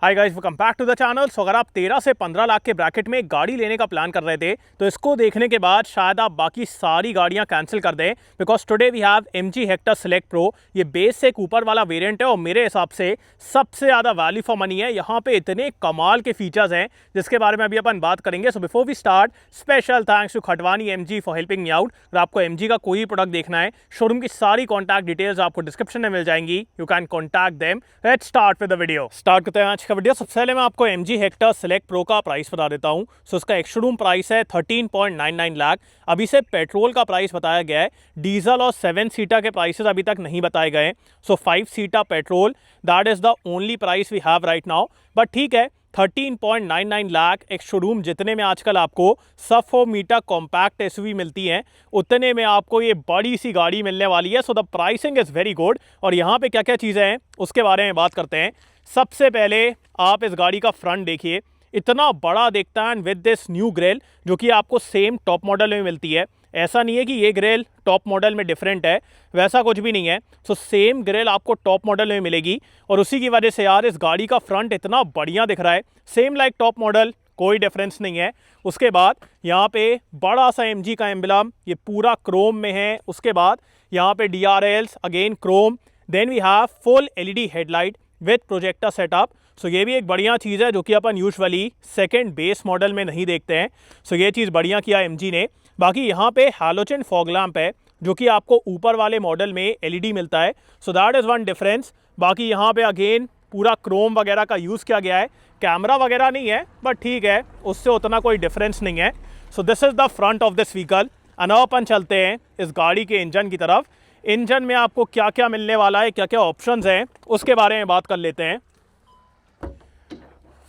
Hi guys, welcome back to the channel. So अगर आप 13 से 15 लाख के ब्रैकेट में गाड़ी लेने का प्लान कर रहे थे तो इसको देखने के बाद शायद आप बाकी सारी गाड़ियां कैंसिल कर दें, because today we have MG Hector select pro. ये बेस से ऊपर वाला वेरिएंट है और मेरे हिसाब से सबसे ज़्यादा वैल्यू फॉर मनी है। यहाँ पे इतने कमाल के फीचर्स हैं जिसके बारे में अभी अपन बात करेंगे। So before we start, special thanks to Khatwani MG for helping me out. अगर आपको MG का कोई प्रोडक्ट देखना है, शोरूम की सारी कॉन्टैक्ट डिटेल्स आपको डिस्क्रिप्शन में मिल जाएंगी। You can contact them. Let's start with the video. Start करते हैं आज का वीडियो। सबसे पहले मैं आपको MG हेक्टर सेलेक्ट प्रो का प्राइस बता देता हूं। सो इसका एक शोरूम प्राइस है 13.99 लाख। अभी से पेट्रोल का प्राइस बताया गया है। डीजल और 7 सीटर के प्राइसेस अभी तक नहीं बताए गए। So 5 seater petrol, that is the only price we have right now. But ठीक है, 13.99 लाख एक शोरूम जितने में आजकल आपको सब 4 मीटर कॉम्पैक्ट SUV मिलती हैं, उतने में आपको ये बड़ी सी गाड़ी मिलने वाली है। So the pricing is very good. और यहाँ पे क्या क्या चीज़ें हैं उसके बारे में बात करते हैं। सबसे पहले आप इस गाड़ी का फ्रंट देखिए, इतना बड़ा दिखता है विद दिस न्यू ग्रिल जो कि आपको सेम टॉप मॉडल में मिलती है। ऐसा नहीं है कि ये ग्रिल टॉप मॉडल में डिफरेंट है, वैसा कुछ भी नहीं है। सो सेम ग्रिल आपको टॉप मॉडल में मिलेगी और उसी की वजह से यार इस गाड़ी का फ्रंट इतना बढ़िया दिख रहा है, सेम लाइक टॉप मॉडल, कोई डिफरेंस नहीं है। उसके बाद यहाँ पे बड़ा सा MG का एम्बलम, ये पूरा क्रोम में है। उसके बाद यहाँ पे DRLs again chrome. Then we have full LED headlight with projector setup. So ये भी एक बढ़िया चीज़ है जो कि अपन यूजुअली सेकंड बेस मॉडल में नहीं देखते हैं। सो ये चीज़ बढ़िया किया MG ने। बाकी यहाँ पे हैलोजन फॉग लैंप है जो कि आपको ऊपर वाले मॉडल में LED मिलता है। So that is one difference. बाकी यहाँ पे अगेन पूरा क्रोम वगैरह का यूज़ किया गया है। कैमरा वगैरह नहीं है बट ठीक है, उससे उतना कोई डिफरेंस नहीं है। So this is the front of this vehicle. अब अपन चलते हैं इस गाड़ी के इंजन की तरफ। इंजन में आपको क्या क्या मिलने वाला है, क्या क्या ऑप्शंस हैं, उसके बारे में बात कर लेते हैं।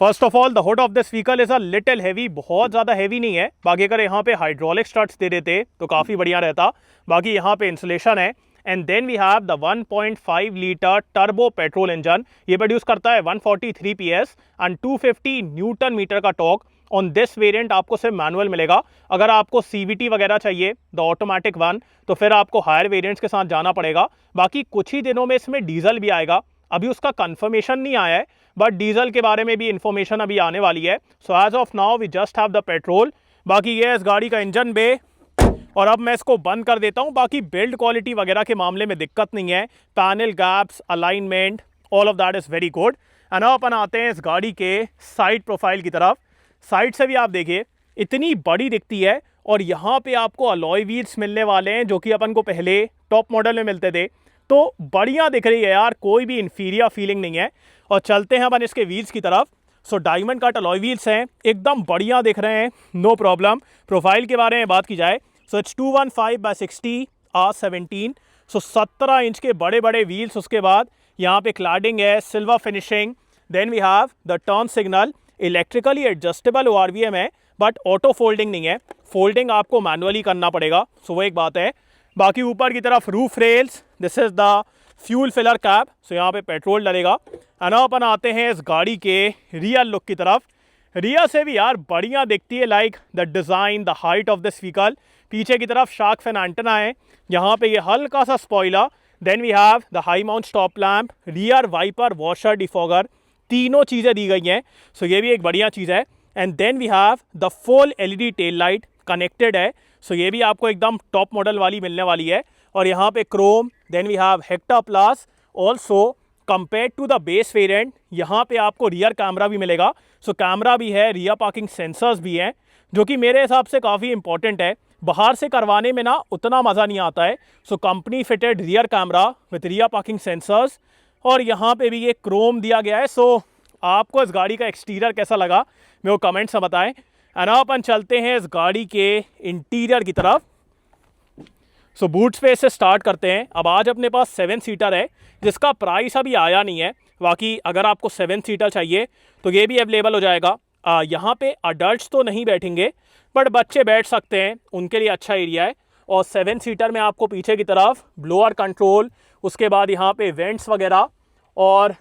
First of all, the hood of this vehicle is a little heavy, बहुत ज़्यादा हैवी नहीं है। बाकी अगर यहाँ पे हाइड्रोलिक स्ट्रट्स दे देते तो काफ़ी बढ़िया रहता। बाकी यहाँ पे इंसुलेशन है। And then we have the 1.5 litre turbo petrol engine. ये प्रोड्यूस करता है 143 PS एंड 250 न्यूटन मीटर का टॉर्क। ऑन दिस वेरिएंट आपको सिर्फ मैनुअल मिलेगा। अगर आपको CVT वगैरह चाहिए, द ऑटोमेटिक वन, तो फिर आपको हायर वेरिएंट्स के साथ जाना पड़ेगा। बाकी कुछ ही दिनों में इसमें डीजल भी आएगा, अभी उसका कंफर्मेशन नहीं आया है, बट डीजल के बारे में भी इंफॉर्मेशन अभी आने वाली है। So as of now we just have the petrol. बाकी ये इस गाड़ी का इंजन बे, और अब मैं इसको बंद कर देता हूँ। बाकी बिल्ड क्वालिटी वगैरह के मामले में दिक्कत नहीं है। Panel gaps, alignment, all of that is very good. And अब अपन आते हैं इस गाड़ी के साइड प्रोफाइल की तरफ। साइड से भी आप देखिए इतनी बड़ी दिखती है और यहाँ पे आपको अलॉय व्हील्स मिलने वाले हैं जो कि अपन को पहले टॉप मॉडल में मिलते थे। तो बढ़िया दिख रही है यार, कोई भी इंफीरियर फीलिंग नहीं है। और चलते हैं अपन इसके व्हील्स की तरफ। So diamond cut alloy wheels हैं, एकदम बढ़िया दिख रहे हैं, नो प्रॉब्लम। प्रोफाइल के बारे में बात की जाए, so it's 215/60 R17। So 17 inch के बड़े बड़े व्हील्स। उसके बाद यहाँ पे क्लैडिंग है, silver finishing. Then we have the turn signal, electrically adjustable ORVM है बट ऑटो फोल्डिंग नहीं है, फोल्डिंग आपको मैनुअली करना पड़ेगा। सो वो एक बात है। बाकी ऊपर की तरफ roof rails, this is the fuel filler cap. So यहाँ पे पेट्रोल डलेगा। एंड अपन आते हैं इस गाड़ी के रियल लुक की तरफ। रियर से भी यार बढ़िया दिखती है, like the design, the height of this vehicle. पीछे की तरफ शार्क फिन एंटेना है, यहाँ पे ये हल्का सा spoiler. Then we have the high mount stop lamp, rear wiper, washer, defogger, तीनों चीज़ें दी गई हैं। सो ये भी एक बढ़िया चीज़ है। And then we have the full LED tail light connected है। सो ये भी आपको एकदम टॉप मॉडल वाली मिलने वाली है। और यहाँ पे chrome. Then we have Hector plus. Also compare to the base variant यहाँ पे आपको रियर कैमरा भी मिलेगा। सो कैमरा भी है, रियर पार्किंग सेंसर्स भी हैं, जो कि मेरे हिसाब से काफ़ी इंपॉर्टेंट है। बाहर से करवाने में ना उतना मज़ा नहीं आता है। So company fitted rear camera with rear parking sensors. और यहाँ पे भी ये क्रोम दिया गया है। सो आपको इस गाड़ी का एक्सटीरियर कैसा लगा मेरे को कमेंट्स में बताएं। एंड अपन चलते हैं इस गाड़ी के इंटीरियर की तरफ। सो बूट स्पेस से स्टार्ट करते हैं। अब आज अपने पास 7 सीटर है जिसका प्राइस अभी आया नहीं है। बाकी अगर आपको 7 सीटर चाहिए तो ये भी अवेलेबल हो जाएगा। यहाँ पे अडल्ट्स तो नहीं बैठेंगे बट बच्चे बैठ सकते हैं, उनके लिए अच्छा एरिया है। और 7 सीटर में आपको पीछे की तरफ ब्लोअर कंट्रोल, उसके बाद यहाँ पे वेंट्स वगैरह और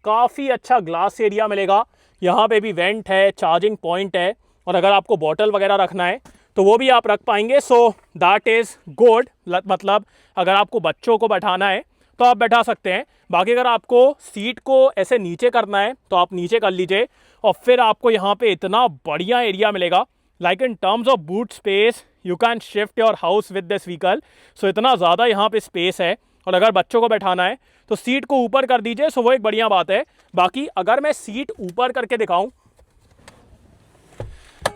काफ़ी अच्छा ग्लास एरिया मिलेगा। यहाँ पे भी वेंट है, चार्जिंग पॉइंट है, और अगर आपको बॉटल वगैरह रखना है तो वो भी आप रख पाएंगे। So that is good. मतलब अगर आपको बच्चों को बैठाना है तो आप बैठा सकते हैं। बाकी अगर आपको सीट को ऐसे नीचे करना है तो आप नीचे कर लीजिए, और फिर आपको यहाँ पे इतना बढ़िया एरिया मिलेगा। Like in terms of boot space you can shift your house with this vehicle. So इतना ज़्यादा यहाँ पे स्पेस है, और अगर बच्चों को बैठाना है तो सीट को ऊपर कर दीजिए, सो वो एक बढ़िया बात है। बाकी अगर मैं सीट ऊपर करके दिखाऊं,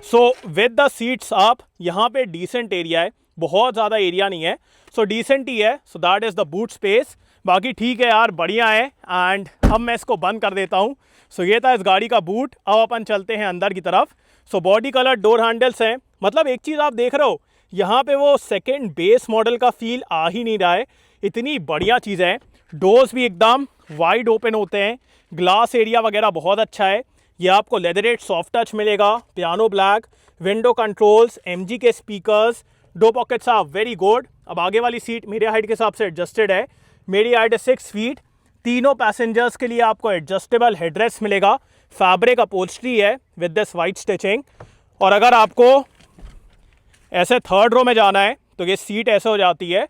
so with the seats up यहाँ पे डिसेंट एरिया है, बहुत ज़्यादा एरिया नहीं है, सो डिसेंट ही है। So that is the boot space. बाकी ठीक है यार, बढ़िया है। एंड अब मैं इसको बंद कर देता हूँ। सो ये था इस गाड़ी का बूट। अब अपन चलते हैं अंदर की तरफ। So body colour door handles हैं, मतलब एक चीज़ आप देख रहे हो, यहाँ पे वो सेकेंड बेस मॉडल का फील आ ही नहीं रहा है, इतनी बढ़िया चीज़ है। डोर्स भी एकदम वाइड ओपन होते हैं, ग्लास एरिया वगैरह बहुत अच्छा है। ये आपको लेदरेट सॉफ्ट टच मिलेगा, piano black, window controls, MG के स्पीकर्स, दो पॉकेट्स आर वेरी गुड। अब आगे वाली सीट मेरे हाइट के हिसाब से एडजस्टेड है, मेरी हाइट है 6 फीट। तीनों पैसेंजर्स के लिए आपको एडजस्टेबल हेडरेस्ट मिलेगा, फैब्रिक अपहोल्स्ट्री है विद दिस वाइट स्टिचिंग। और अगर आपको ऐसे थर्ड रो में जाना है तो ये सीट ऐसे हो जाती है,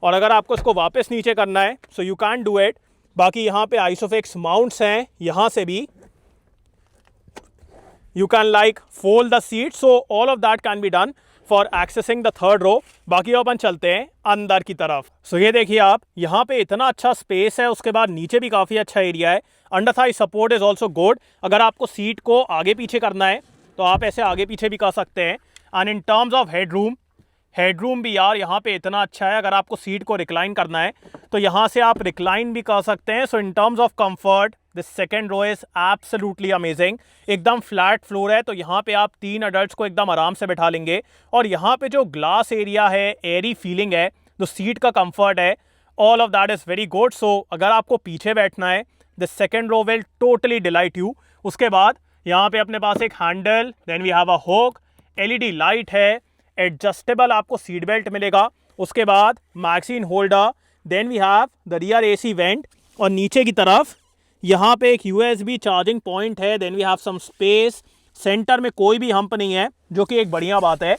और अगर आपको इसको वापस नीचे करना है so you can do it. बाकी यहाँ पे आइसोफिक्स माउंट्स हैं, यहाँ से भी you can like fold the seat, so all of that can be done for accessing the third row। बाकी अपन चलते हैं अंदर की तरफ। सो ये देखिए आप, यहाँ पे इतना अच्छा स्पेस है, उसके बाद नीचे भी काफ़ी अच्छा एरिया है। Under Thai support is also good. अगर आपको सीट को आगे पीछे करना है तो आप ऐसे आगे पीछे भी कर सकते हैं। And in terms of headroom भी यार यहाँ पे इतना अच्छा है। अगर आपको सीट को रिक्लाइन करना है तो यहाँ से आप रिक्लाइन भी कर सकते हैं। So in terms of comfort this second row is absolutely amazing. एकदम फ्लैट फ्लोर है, तो यहाँ पे आप 3 अडल्ट्स को एकदम आराम से बैठा लेंगे। और यहाँ पे जो ग्लास एरिया है, एयरी फीलिंग है, जो सीट का कंफर्ट है, all of that is very good. So अगर आपको पीछे बैठना है the second row will totally delight you. उसके बाद यहाँ पे अपने पास एक handle, then we have a hook, LED light है, एडजस्टेबल आपको सीट बेल्ट मिलेगा। उसके बाद magazine holder, then we have the rear AC vent, और नीचे की तरफ यहाँ पे एक यूएसबी चार्जिंग पॉइंट है। Then we have some space, centre में कोई भी हम्प नहीं है, जो कि एक बढ़िया बात है।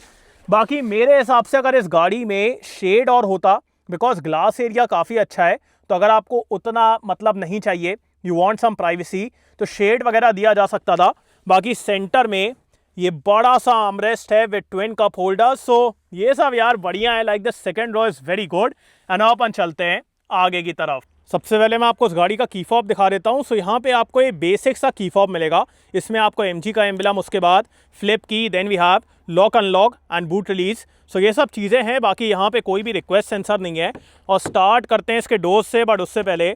बाकी मेरे हिसाब से अगर इस गाड़ी में शेड और होता, बिकॉज ग्लास एरिया काफ़ी अच्छा है, तो अगर आपको उतना मतलब नहीं चाहिए, यू वांट सम प्राइवेसी, तो शेड वगैरह दिया जा सकता था। बाकी सेंटर में ये बड़ा सा आर्मरेस्ट है with twin cup holder. So ये सब यार बढ़िया है, like the second row is very good. And अपन चलते हैं आगे की तरफ। सबसे पहले मैं आपको इस गाड़ी का की फॉब दिखा देता हूँ। सो यहाँ पे आपको ये बेसिक सा की फॉब मिलेगा। इसमें आपको एमजी का एम्बलम, उसके बाद फ्लिप की, then we have lock unlock and boot release. So ये सब चीज़ें हैं। बाकी यहाँ पे कोई भी रिक्वेस्ट सेंसर नहीं है। और स्टार्ट करते हैं इसके डोर्स से, बट उससे पहले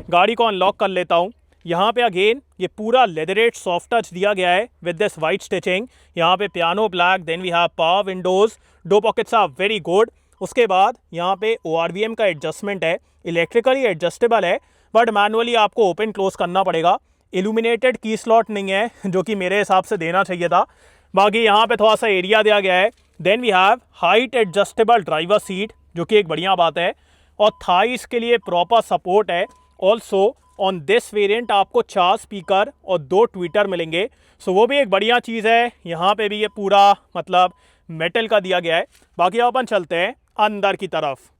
गाड़ी को अनलॉक कर लेता हूँ। यहाँ पे अगेन ये पूरा लेदरेट सॉफ्ट टच दिया गया है विद दिस वाइट स्टिचिंग। यहाँ पे piano black, then we have power windows, दो पॉकेट्स आर वेरी गुड। उसके बाद यहाँ पे ORVM का एडजस्टमेंट है, इलेक्ट्रिकली एडजस्टेबल है, बट मैनुअली आपको ओपन क्लोज करना पड़ेगा। इल्यूमिनेटेड की स्लॉट नहीं है, जो कि मेरे हिसाब से देना चाहिए था। बाकी यहाँ पे थोड़ा सा एरिया दिया गया है। Then we have height adjustable driver seat, जो कि एक बढ़िया बात है, और थाइस के लिए प्रॉपर सपोर्ट है। ऑल्सो ऑन दिस वेरिएंट आपको 4 स्पीकर और 2 ट्विटर मिलेंगे, सो वो भी एक बढ़िया चीज़ है। यहाँ पे भी ये पूरा मतलब मेटल का दिया गया है। बाकी अपन चलते हैं अंदर की तरफ।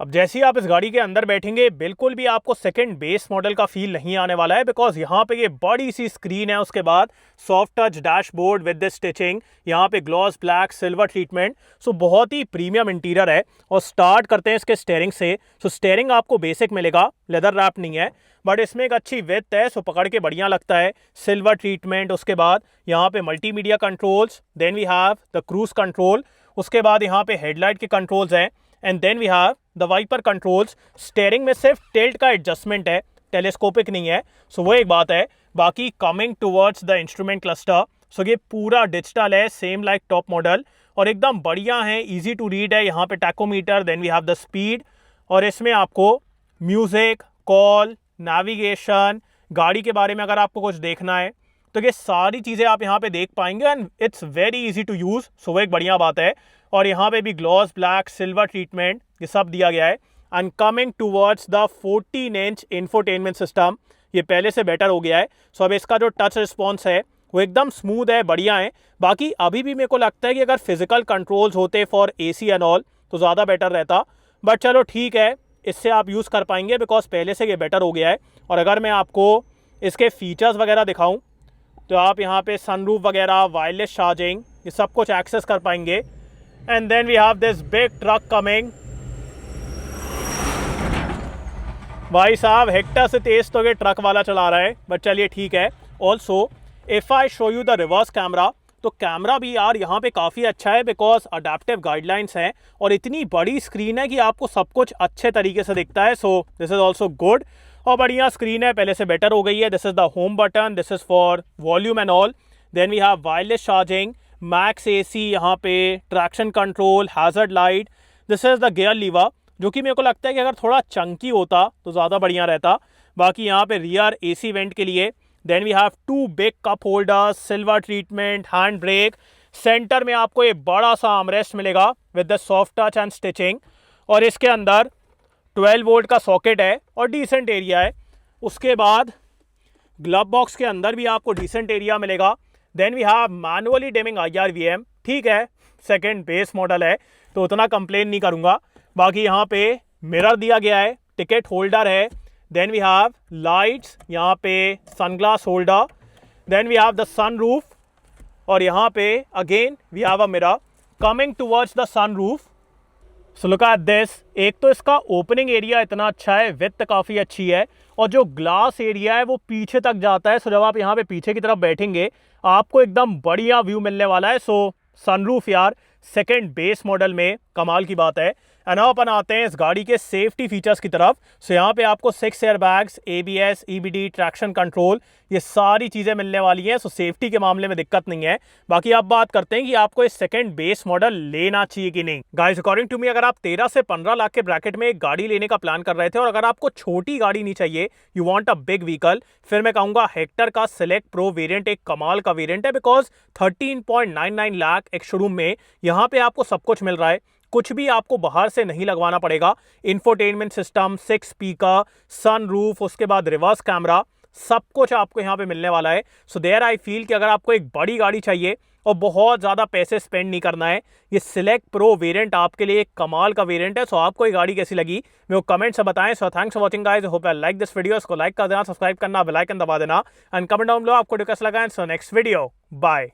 अब जैसे ही आप इस गाड़ी के अंदर बैठेंगे, बिल्कुल भी आपको सेकंड बेस मॉडल का फील नहीं आने वाला है, बिकॉज यहाँ पे ये बड़ी सी स्क्रीन है। उसके बाद soft touch dashboard with this stitching, यहाँ पे ग्लॉस ब्लैक सिल्वर ट्रीटमेंट, सो बहुत ही प्रीमियम इंटीरियर है। और स्टार्ट करते हैं इसके स्टेयरिंग से। सो स्टेयरिंग आपको बेसिक मिलेगा, लेदर रैप नहीं है, बट इसमें एक अच्छी विड्थ है, सो पकड़ के बढ़िया लगता है। सिल्वर ट्रीटमेंट, उसके बाद यहाँ पे multimedia controls, then we have the cruise control, उसके बाद यहाँ पे हेडलाइट के कंट्रोल्स हैं, and then we have the wiper controls. Steering में सिर्फ टिल्ट का एडजस्टमेंट है, टेलीस्कोपिक नहीं है, सो वो एक बात है। बाकी coming towards the instrument cluster, so ये पूरा डिजिटल है, सेम लाइक टॉप मॉडल, और एकदम बढ़िया है, इजी टू रीड है। यहाँ पे tachometer, then we have the speed, और इसमें आपको म्यूजिक, कॉल, नेविगेशन, गाड़ी के बारे में अगर आपको कुछ देखना है तो ये सारी चीज़ें आप यहाँ पे देख पाएंगे, and it's very easy to use, so वो एक बढ़िया बात है। और यहाँ पे भी ग्लॉस ब्लैक सिल्वर ट्रीटमेंट ये सब दिया गया है। And coming towards the 14 inch infotainment system, ये पहले से बेटर हो गया है। सो अब इसका जो टच रिस्पॉन्स है वो एकदम स्मूथ है, बढ़िया है। बाकी अभी भी मेरे को लगता है कि अगर फिजिकल कंट्रोल्स होते फॉर AC एंड ऑल तो ज़्यादा बेटर रहता, बट चलो ठीक है, इससे आप यूज़ कर पाएंगे बिकॉज पहले से ये बेटर हो गया है। और अगर मैं आपको इसके फीचर्स वगैरह दिखाऊं तो आप यहाँ पे सनरूफ वगैरह, वायरलेस चार्जिंग, ये सब कुछ एक्सेस कर पाएंगे। And then we have this big truck coming. भाई साहब हेक्टर से तेज़ तो ये ट्रक वाला चला रहा है, बट चलिए ठीक है। Also if I show you the reverse camera, तो कैमरा भी यार यहाँ पे काफ़ी अच्छा है बिकॉज अडेप्टिव गाइडलाइंस हैं और इतनी बड़ी स्क्रीन है कि आपको सब कुछ अच्छे तरीके से दिखता है। So this is also good. और बढ़िया स्क्रीन है, पहले से बेटर हो गई है। This is the home button, this is for volume and all. Then we have wireless charging, max AC यहाँ पे, traction control, hazard light. This is the gear lever, जो कि मेरे को लगता है कि अगर थोड़ा चंकी होता तो ज़्यादा बढ़िया रहता। बाकी यहाँ पे रियर AC वेंट के लिए। Then we have 2 big cup holders, silver treatment, hand brake. Centre में आपको एक बड़ा सा आर्मरेस्ट मिलेगा with the soft touch and stitching. और इसके अंदर 12 वोल्ट का सॉकेट है और डिसेंट एरिया है। उसके बाद ग्लव बॉक्स के अंदर भी आपको डिसेंट एरिया मिलेगा। Then we have manually dimming IRVM। ठीक है, सेकेंड बेस मॉडल है तो उतना कंप्लेन नहीं करूँगा। बाकी यहाँ पे मिरर दिया गया है, टिकट होल्डर है। देन वी हैव लाइट्स, यहाँ पे sunglass holder. Then we have the sunroof और यहाँ पे again we have a mirror coming towards the sunroof. So look at this. एक तो इसका ओपनिंग एरिया इतना अच्छा है, विड्थ काफ़ी अच्छी है और जो ग्लास एरिया है वो पीछे तक जाता है। सो जब आप यहाँ पे पीछे की तरफ बैठेंगे आपको एकदम बढ़िया व्यू मिलने वाला है। सो सनरूफ यार सेकेंड बेस मॉडल में कमाल की बात है। एंड अब अपन आते हैं इस गाड़ी के सेफ्टी फीचर्स की तरफ। सो यहाँ पे आपको 6 airbags, ABS, EBD, traction control, ये सारी चीज़ें मिलने वाली हैं। सो सेफ्टी के मामले में दिक्कत नहीं है। बाकी अब बात करते हैं कि आपको इस सेकंड बेस मॉडल लेना चाहिए कि नहीं। गाइस अकॉर्डिंग टू मी, अगर आप 13 से 15 लाख के ब्रैकेट में एक गाड़ी लेने का प्लान कर रहे थे और अगर आपको छोटी गाड़ी नहीं चाहिए, you want a big vehicle, फिर मैं कहूँगा हेक्टर का सिलेक्ट प्रो वेरिएंट एक कमाल का वेरिएंट है बिकॉज 13.99 लाख एक शोरूम में यहाँ पे आपको सब कुछ मिल रहा है। कुछ भी आपको बाहर से नहीं लगवाना पड़ेगा। इंफोटेनमेंट सिस्टम, 6 स्पीकर, सनरूफ, उसके बाद रिवर्स कैमरा, सब कुछ आपको यहाँ पे मिलने वाला है। सो देयर आई फील कि अगर आपको एक बड़ी गाड़ी चाहिए और बहुत ज़्यादा पैसे स्पेंड नहीं करना है, ये सिलेक्ट प्रो वेरिएंट आपके लिए एक कमाल का वेरिएंट है। सो आपको ये गाड़ी कैसी लगी मेरे को कमेंट से बताएं। So thanks for watching guys, hope you like this video. इसको लाइक कर देना, सब्सक्राइब करना, बेल आइकन दबा देना एंड कमेंट डाउन बिलो आपको कैसा लगा। So next video, bye.